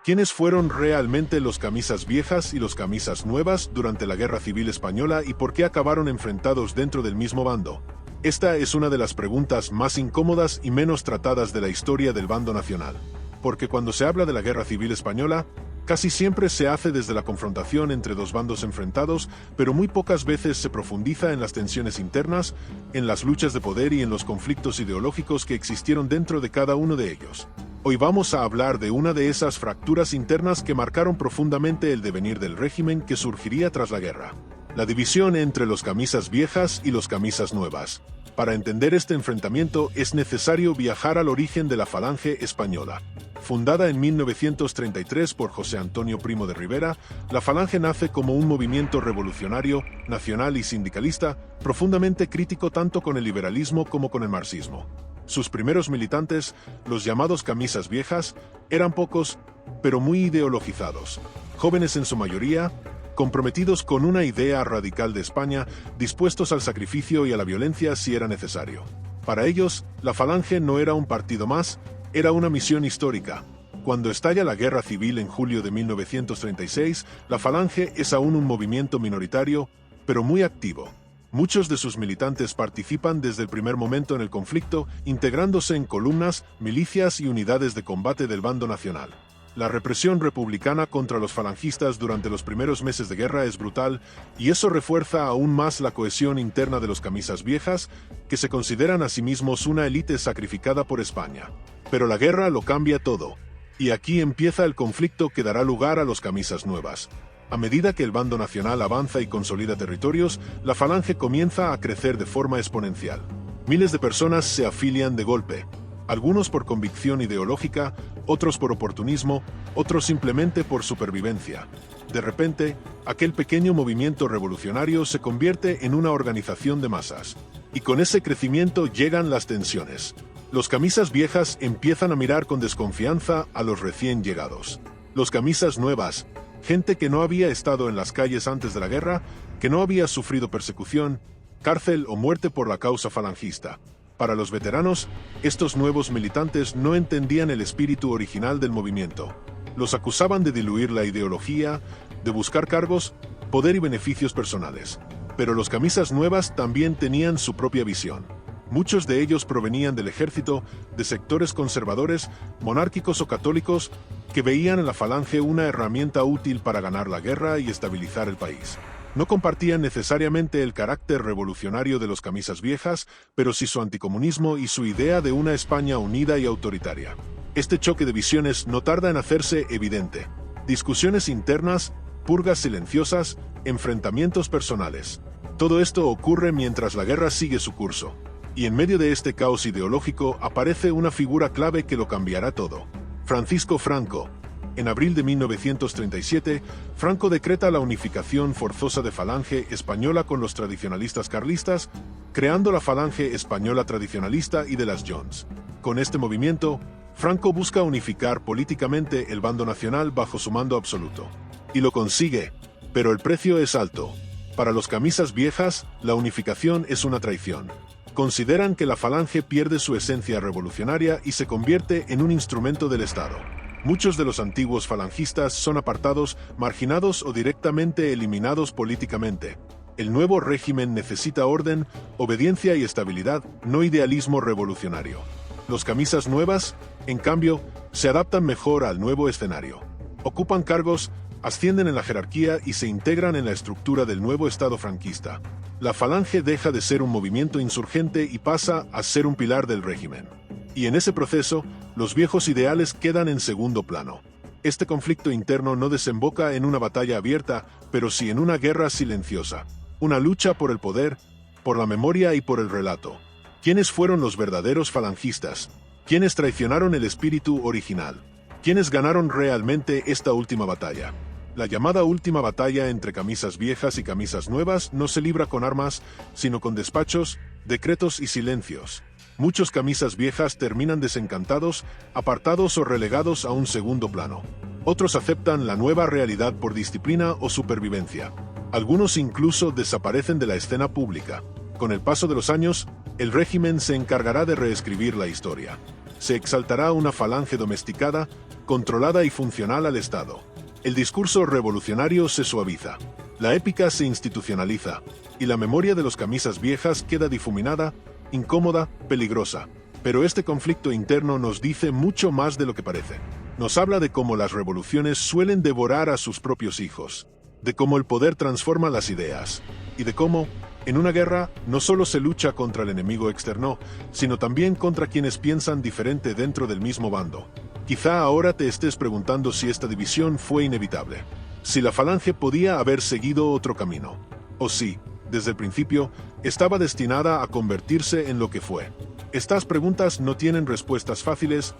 ¿Quiénes fueron realmente los camisas viejas y los camisas nuevas durante la Guerra Civil Española y por qué acabaron enfrentados dentro del mismo bando? Esta es una de las preguntas más incómodas y menos tratadas de la historia del bando nacional. Porque cuando se habla de la Guerra Civil Española, casi siempre se hace desde la confrontación entre dos bandos enfrentados, pero muy pocas veces se profundiza en las tensiones internas, en las luchas de poder y en los conflictos ideológicos que existieron dentro de cada uno de ellos. Hoy vamos a hablar de una de esas fracturas internas que marcaron profundamente el devenir del régimen que surgiría tras la guerra: la división entre los camisas viejas y los camisas nuevas. Para entender este enfrentamiento es necesario viajar al origen de la Falange Española. Fundada en 1933 por José Antonio Primo de Rivera, la Falange nace como un movimiento revolucionario, nacional y sindicalista, profundamente crítico tanto con el liberalismo como con el marxismo. Sus primeros militantes, los llamados camisas viejas, eran pocos, pero muy ideologizados, jóvenes en su mayoría, comprometidos con una idea radical de España, dispuestos al sacrificio y a la violencia si era necesario. Para ellos, la Falange no era un partido más, era una misión histórica. Cuando estalla la Guerra Civil en julio de 1936, la Falange es aún un movimiento minoritario, pero muy activo. Muchos de sus militantes participan desde el primer momento en el conflicto, integrándose en columnas, milicias y unidades de combate del bando nacional. La represión republicana contra los falangistas durante los primeros meses de guerra es brutal, y eso refuerza aún más la cohesión interna de los camisas viejas, que se consideran a sí mismos una élite sacrificada por España. Pero la guerra lo cambia todo, y aquí empieza el conflicto que dará lugar a los camisas nuevas. A medida que el bando nacional avanza y consolida territorios, la Falange comienza a crecer de forma exponencial. Miles de personas se afilian de golpe. Algunos por convicción ideológica, otros por oportunismo, otros simplemente por supervivencia. De repente, aquel pequeño movimiento revolucionario se convierte en una organización de masas. Y con ese crecimiento llegan las tensiones. Los camisas viejas empiezan a mirar con desconfianza a los recién llegados. Los camisas nuevas, gente que no había estado en las calles antes de la guerra, que no había sufrido persecución, cárcel o muerte por la causa falangista. Para los veteranos, estos nuevos militantes no entendían el espíritu original del movimiento. Los acusaban de diluir la ideología, de buscar cargos, poder y beneficios personales. Pero los camisas nuevas también tenían su propia visión. Muchos de ellos provenían del ejército, de sectores conservadores, monárquicos o católicos, que veían en la Falange una herramienta útil para ganar la guerra y estabilizar el país. No compartían necesariamente el carácter revolucionario de los camisas viejas, pero sí su anticomunismo y su idea de una España unida y autoritaria. Este choque de visiones no tarda en hacerse evidente. Discusiones internas, purgas silenciosas, enfrentamientos personales. Todo esto ocurre mientras la guerra sigue su curso. Y en medio de este caos ideológico aparece una figura clave que lo cambiará todo: Francisco Franco. En abril de 1937, Franco decreta la unificación forzosa de Falange Española con los tradicionalistas carlistas, creando la Falange Española Tradicionalista y de las Jones. Con este movimiento, Franco busca unificar políticamente el bando nacional bajo su mando absoluto. Y lo consigue, pero el precio es alto. Para los camisas viejas, la unificación es una traición. Consideran que la Falange pierde su esencia revolucionaria y se convierte en un instrumento del Estado. Muchos de los antiguos falangistas son apartados, marginados o directamente eliminados políticamente. El nuevo régimen necesita orden, obediencia y estabilidad, no idealismo revolucionario. Los camisas nuevas, en cambio, se adaptan mejor al nuevo escenario. Ocupan cargos, ascienden en la jerarquía y se integran en la estructura del nuevo Estado franquista. La Falange deja de ser un movimiento insurgente y pasa a ser un pilar del régimen. Y en ese proceso, los viejos ideales quedan en segundo plano. Este conflicto interno no desemboca en una batalla abierta, pero sí en una guerra silenciosa. Una lucha por el poder, por la memoria y por el relato. ¿Quiénes fueron los verdaderos falangistas? ¿Quiénes traicionaron el espíritu original? ¿Quiénes ganaron realmente esta última batalla? La llamada última batalla entre camisas viejas y camisas nuevas no se libra con armas, sino con despachos, decretos y silencios. Muchos camisas viejas terminan desencantados, apartados o relegados a un segundo plano. Otros aceptan la nueva realidad por disciplina o supervivencia. Algunos incluso desaparecen de la escena pública. Con el paso de los años, el régimen se encargará de reescribir la historia. Se exaltará una falange domesticada, controlada y funcional al Estado. El discurso revolucionario se suaviza, la épica se institucionaliza, y la memoria de los camisas viejas queda difuminada, incómoda, peligrosa. Pero este conflicto interno nos dice mucho más de lo que parece. Nos habla de cómo las revoluciones suelen devorar a sus propios hijos, de cómo el poder transforma las ideas, y de cómo, en una guerra, no solo se lucha contra el enemigo externo, sino también contra quienes piensan diferente dentro del mismo bando. Quizá ahora te estés preguntando si esta división fue inevitable, si la Falange podía haber seguido otro camino, o si, desde el principio, estaba destinada a convertirse en lo que fue. Estas preguntas no tienen respuestas fáciles,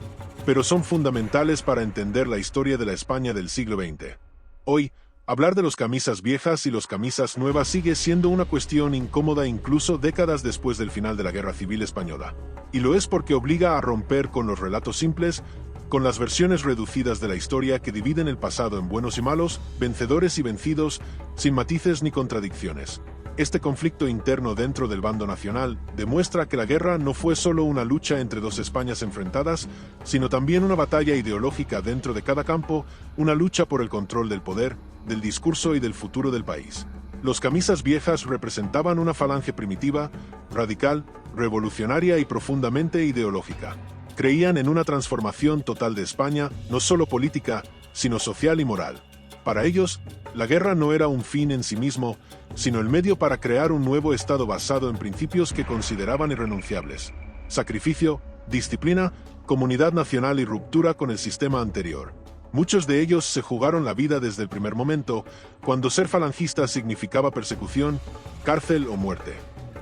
pero son fundamentales para entender la historia de la España del siglo XX. Hoy, hablar de los camisas viejas y los camisas nuevas sigue siendo una cuestión incómoda incluso décadas después del final de la Guerra Civil Española. Y lo es porque obliga a romper con los relatos simples, con las versiones reducidas de la historia que dividen el pasado en buenos y malos, vencedores y vencidos, sin matices ni contradicciones. Este conflicto interno dentro del bando nacional demuestra que la guerra no fue solo una lucha entre dos Españas enfrentadas, sino también una batalla ideológica dentro de cada campo, una lucha por el control del poder, del discurso y del futuro del país. Los camisas viejas representaban una falange primitiva, radical, revolucionaria y profundamente ideológica. Creían en una transformación total de España, no solo política, sino social y moral. Para ellos, la guerra no era un fin en sí mismo, sino el medio para crear un nuevo Estado basado en principios que consideraban irrenunciables: sacrificio, disciplina, comunidad nacional y ruptura con el sistema anterior. Muchos de ellos se jugaron la vida desde el primer momento, cuando ser falangista significaba persecución, cárcel o muerte.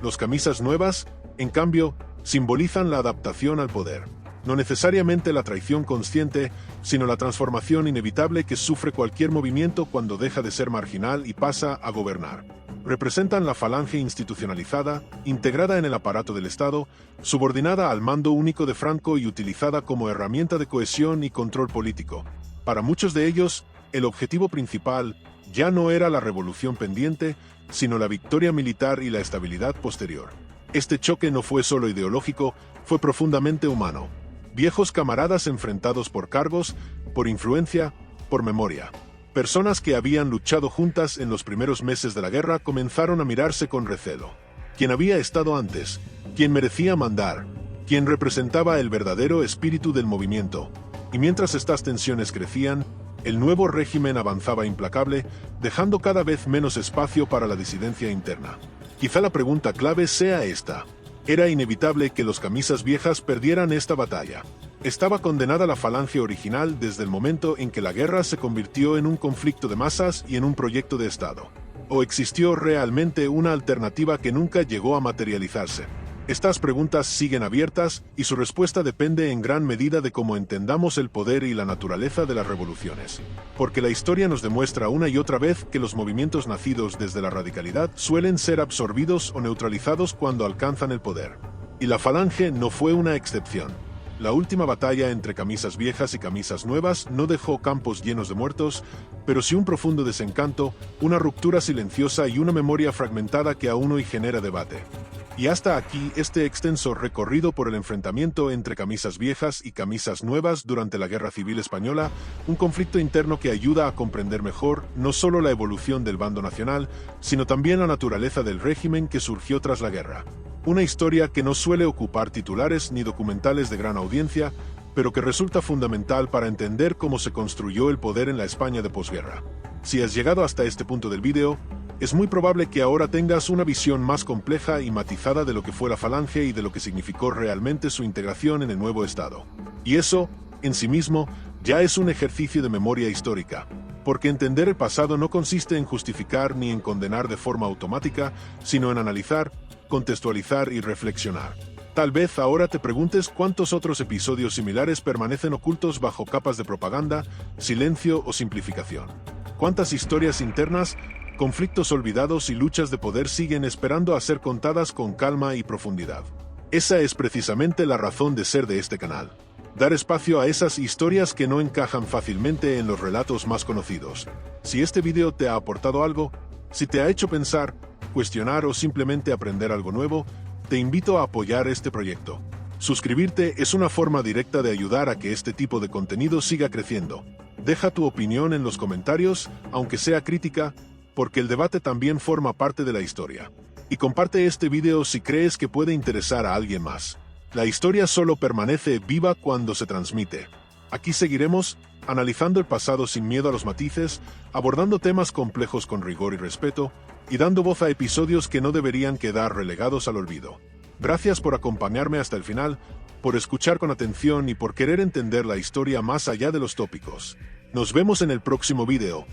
Los camisas nuevas, en cambio, simbolizan la adaptación al poder. No necesariamente la traición consciente, sino la transformación inevitable que sufre cualquier movimiento cuando deja de ser marginal y pasa a gobernar. Representan la falange institucionalizada, integrada en el aparato del Estado, subordinada al mando único de Franco y utilizada como herramienta de cohesión y control político. Para muchos de ellos, el objetivo principal ya no era la revolución pendiente, sino la victoria militar y la estabilidad posterior. Este choque no fue solo ideológico, fue profundamente humano. Viejos camaradas enfrentados por cargos, por influencia, por memoria. Personas que habían luchado juntas en los primeros meses de la guerra comenzaron a mirarse con recelo. ¿Quién había estado antes? ¿Quién merecía mandar? ¿Quién representaba el verdadero espíritu del movimiento? Y mientras estas tensiones crecían, el nuevo régimen avanzaba implacable, dejando cada vez menos espacio para la disidencia interna. Quizá la pregunta clave sea esta. Era inevitable que los camisas viejas perdieran esta batalla. Estaba condenada la falange original desde el momento en que la guerra se convirtió en un conflicto de masas y en un proyecto de Estado. ¿O existió realmente una alternativa que nunca llegó a materializarse? Estas preguntas siguen abiertas y su respuesta depende en gran medida de cómo entendamos el poder y la naturaleza de las revoluciones. Porque la historia nos demuestra una y otra vez que los movimientos nacidos desde la radicalidad suelen ser absorbidos o neutralizados cuando alcanzan el poder. Y la falange no fue una excepción. La última batalla entre camisas viejas y camisas nuevas no dejó campos llenos de muertos, pero sí un profundo desencanto, una ruptura silenciosa y una memoria fragmentada que aún hoy genera debate. Y hasta aquí este extenso recorrido por el enfrentamiento entre camisas viejas y camisas nuevas durante la Guerra Civil Española, un conflicto interno que ayuda a comprender mejor no solo la evolución del bando nacional, sino también la naturaleza del régimen que surgió tras la guerra. Una historia que no suele ocupar titulares ni documentales de gran audiencia, pero que resulta fundamental para entender cómo se construyó el poder en la España de posguerra. Si has llegado hasta este punto del vídeo, es muy probable que ahora tengas una visión más compleja y matizada de lo que fue la falange y de lo que significó realmente su integración en el nuevo Estado. Y eso, en sí mismo, ya es un ejercicio de memoria histórica, porque entender el pasado no consiste en justificar ni en condenar de forma automática, sino en analizar, contextualizar y reflexionar. Tal vez ahora te preguntes cuántos otros episodios similares permanecen ocultos bajo capas de propaganda, silencio o simplificación. ¿Cuántas historias internas, conflictos olvidados y luchas de poder siguen esperando a ser contadas con calma y profundidad? Esa es precisamente la razón de ser de este canal. Dar espacio a esas historias que no encajan fácilmente en los relatos más conocidos. Si este video te ha aportado algo, si te ha hecho pensar, cuestionar o simplemente aprender algo nuevo, te invito a apoyar este proyecto. Suscribirte es una forma directa de ayudar a que este tipo de contenido siga creciendo. Deja tu opinión en los comentarios, aunque sea crítica, porque el debate también forma parte de la historia. Y comparte este video si crees que puede interesar a alguien más. La historia solo permanece viva cuando se transmite. Aquí seguiremos, analizando el pasado sin miedo a los matices, abordando temas complejos con rigor y respeto, y dando voz a episodios que no deberían quedar relegados al olvido. Gracias por acompañarme hasta el final, por escuchar con atención y por querer entender la historia más allá de los tópicos. Nos vemos en el próximo video.